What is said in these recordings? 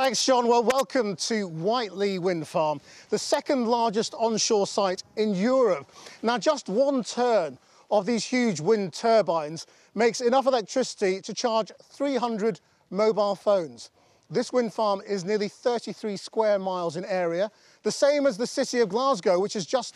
Thanks, Sean. Well, welcome to Whiteley Wind Farm, the second largest onshore site in Europe. Now, just one turn of these huge wind turbines makes enough electricity to charge 300 mobile phones. This wind farm is nearly 33 square miles in area, the same as the city of Glasgow, which is just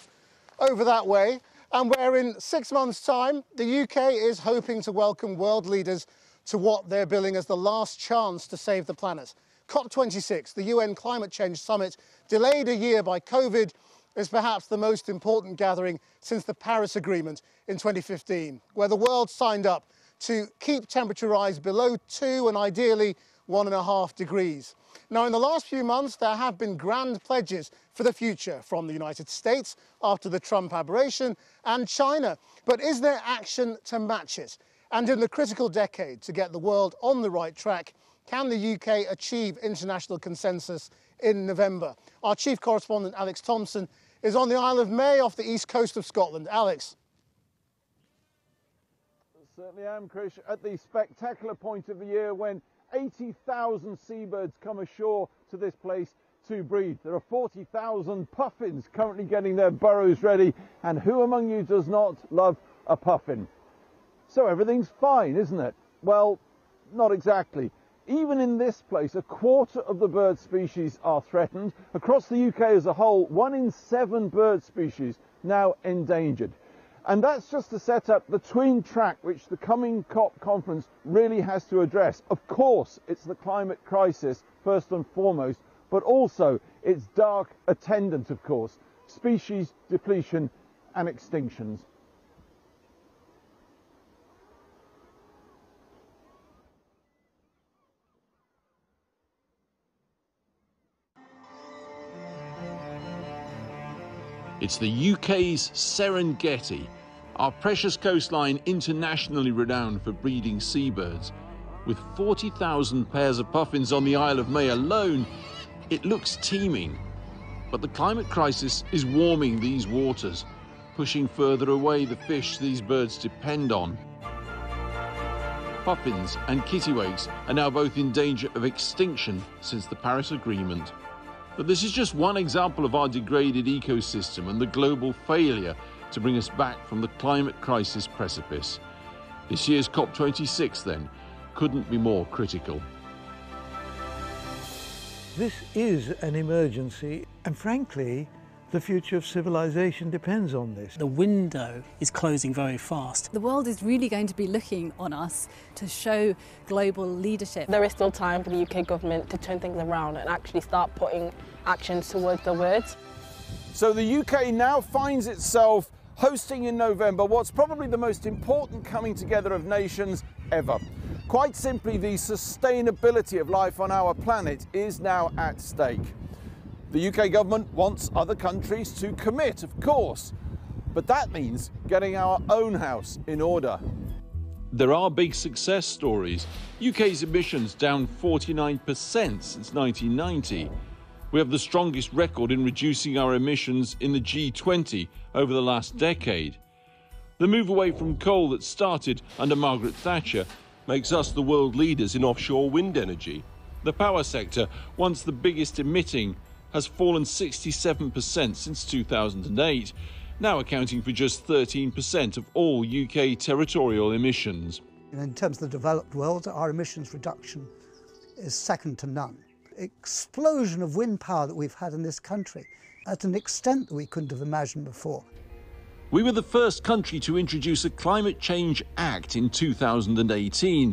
over that way, and where in 6 months' time, the UK is hoping to welcome world leaders to what they're billing as the last chance to save the planet. COP26, the UN Climate Change Summit, delayed a year by COVID, is perhaps the most important gathering since the Paris Agreement in 2015, where the world signed up to keep temperature rise below 2 and ideally 1.5 degrees. Now, in the last few months, there have been grand pledges for the future from the United States after the Trump aberration and China. But is there action to match it? And in the critical decade to get the world on the right track, can the UK achieve international consensus in November? Our chief correspondent, Alex Thompson, is on the Isle of May off the east coast of Scotland. Alex. Certainly am, Krish, at the spectacular point of the year when 80,000 seabirds come ashore to this place to breed. There are 40,000 puffins currently getting their burrows ready, and who among you does not love a puffin? So everything's fine, isn't it? Well, not exactly. Even in this place, a quarter of the bird species are threatened. Across the UK as a whole, 1 in 7 bird species now endangered. And that's just to set up the twin track which the coming COP conference really has to address. Of course, it's the climate crisis first and foremost, but also its dark attendant, of course, species depletion and extinctions. It's the UK's Serengeti, our precious coastline internationally renowned for breeding seabirds. With 40,000 pairs of puffins on the Isle of May alone, it looks teeming. But the climate crisis is warming these waters, pushing further away the fish these birds depend on. Puffins and kittiwakes are now both in danger of extinction since the Paris Agreement. But this is just one example of our degraded ecosystem and the global failure to bring us back from the climate crisis precipice. This year's COP26, then, couldn't be more critical. This is an emergency, and frankly, the future of civilization depends on this. The window is closing very fast. The world is really going to be looking on us to show global leadership. There is still time for the UK government to turn things around and actually start putting actions towards the words. So the UK now finds itself hosting in November what's probably the most important coming together of nations ever. Quite simply, the sustainability of life on our planet is now at stake. The UK government wants other countries to commit, of course, but that means getting our own house in order. There are big success stories. UK's emissions down 49% since 1990. We have the strongest record in reducing our emissions in the G20 over the last decade. The move away from coal that started under Margaret Thatcher makes us the world leaders in offshore wind energy. The power sector, once the biggest emitting, has fallen 67% since 2008, now accounting for just 13% of all UK territorial emissions. In terms of the developed world, our emissions reduction is second to none. Explosion of wind power that we've had in this country at an extent that we couldn't have imagined before. We were the first country to introduce a Climate Change Act in 2018.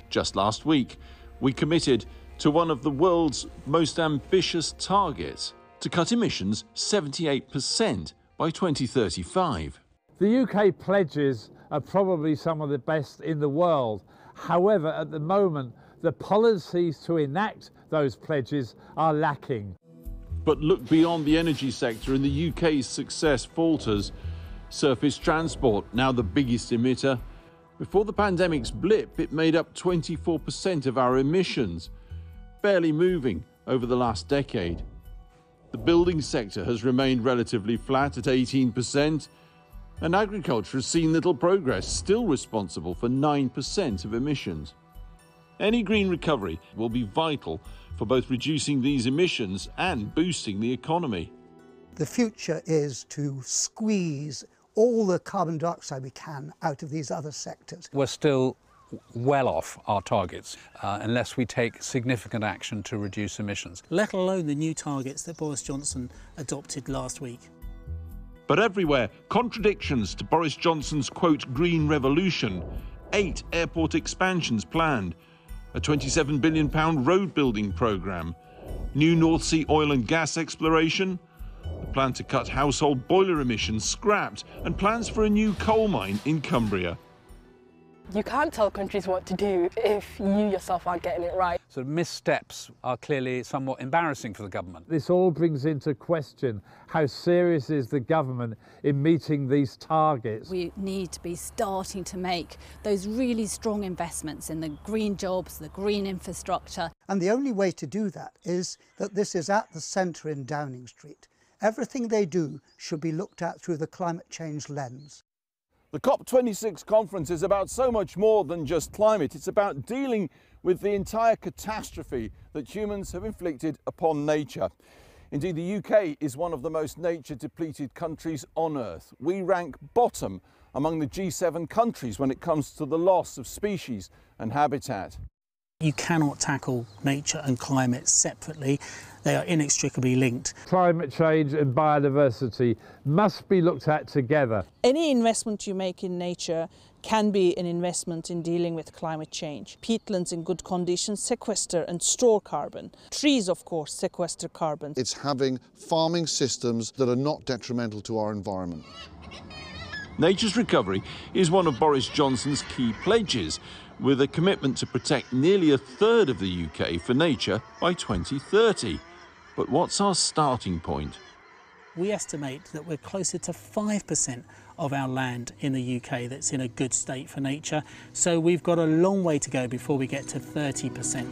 Just last week, we committed to one of the world's most ambitious targets, to cut emissions 78% by 2035. The UK pledges are probably some of the best in the world. However, at the moment, the policies to enact those pledges are lacking. But look beyond the energy sector and the UK's success falters. Surface transport, now the biggest emitter. Before the pandemic's blip, it made up 24% of our emissions, barely moving over the last decade. The building sector has remained relatively flat at 18%, and agriculture has seen little progress, still responsible for 9% of emissions. Any green recovery will be vital for both reducing these emissions and boosting the economy. The future is to squeeze all the carbon dioxide we can out of these other sectors. We're still well off our targets unless we take significant action to reduce emissions. Let alone the new targets that Boris Johnson adopted last week. But everywhere, contradictions to Boris Johnson's, quote, green revolution. 8 airport expansions planned, a £27 billion road building programme, new North Sea oil and gas exploration, the plan to cut household boiler emissions scrapped, and plans for a new coal mine in Cumbria. You can't tell countries what to do if you yourself aren't getting it right. So missteps are clearly somewhat embarrassing for the government. This all brings into question how serious is the government in meeting these targets. We need to be starting to make those really strong investments in the green jobs, the green infrastructure. And the only way to do that is that this is at the centre in Downing Street. Everything they do should be looked at through the climate change lens. The COP26 conference is about so much more than just climate. It's about dealing with the entire catastrophe that humans have inflicted upon nature. Indeed, the UK is one of the most nature-depleted countries on Earth. We rank bottom among the G7 countries when it comes to the loss of species and habitat. You cannot tackle nature and climate separately. They are inextricably linked. Climate change and biodiversity must be looked at together. Any investment you make in nature can be an investment in dealing with climate change. Peatlands in good condition sequester and store carbon. Trees, of course, sequester carbon. It's having farming systems that are not detrimental to our environment. Nature's recovery is one of Boris Johnson's key pledges, with a commitment to protect nearly a third of the UK for nature by 2030. But what's our starting point? We estimate that we're closer to 5% of our land in the UK that's in a good state for nature, so we've got a long way to go before we get to 30%.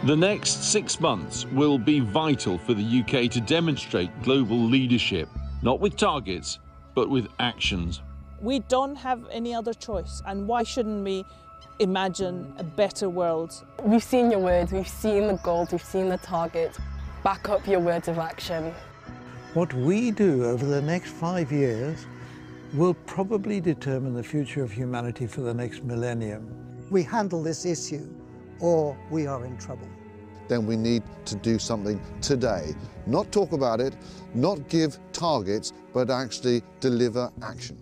The next 6 months will be vital for the UK to demonstrate global leadership, not with targets, but with actions. We don't have any other choice, and why shouldn't we imagine a better world? We've seen your words, we've seen the goals, we've seen the targets. Back up your words of action. What we do over the next 5 years will probably determine the future of humanity for the next millennium. We handle this issue, or we are in trouble. Then we need to do something today. Not talk about it, not give targets, but actually deliver action.